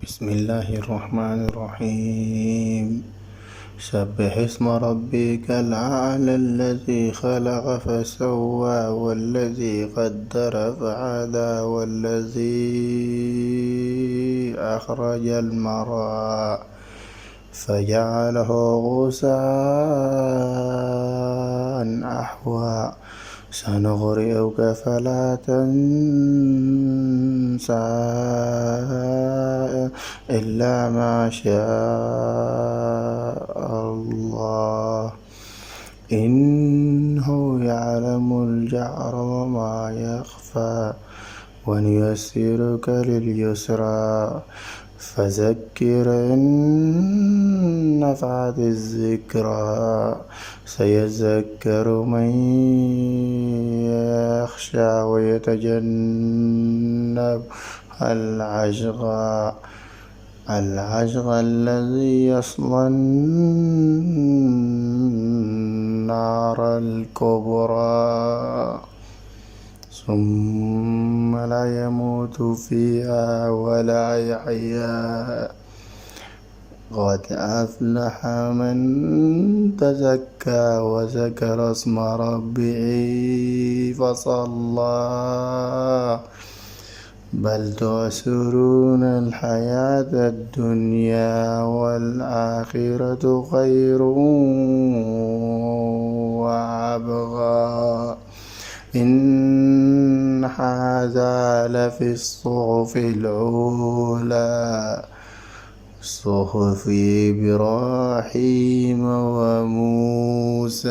بسم الله الرحمن الرحيم. سبح اسم ربك الأعلى الذي خلق فسوى والذي قدر فهدى والذي أخرج المرعى فجعله غثاء أحوى سنقرئك فلا تنسى إلا ما شاء الله إنه يعلم الجهر وما يخفى ونيسرك لليسرى فذكر إن نفعت الذكرى سيذكر من يخشى ويتجنبها الأشقى الذي يصلى النار الكبرى ثم لا يموت فيها ولا يحيا قد أفلح من تزكى وذكر اسم ربه فصلى بل تؤثرون الحياة الدنيا والآخرة خير وأبقى إن هذا لفي الصحف الأولى صحف إبراهيم وموسى.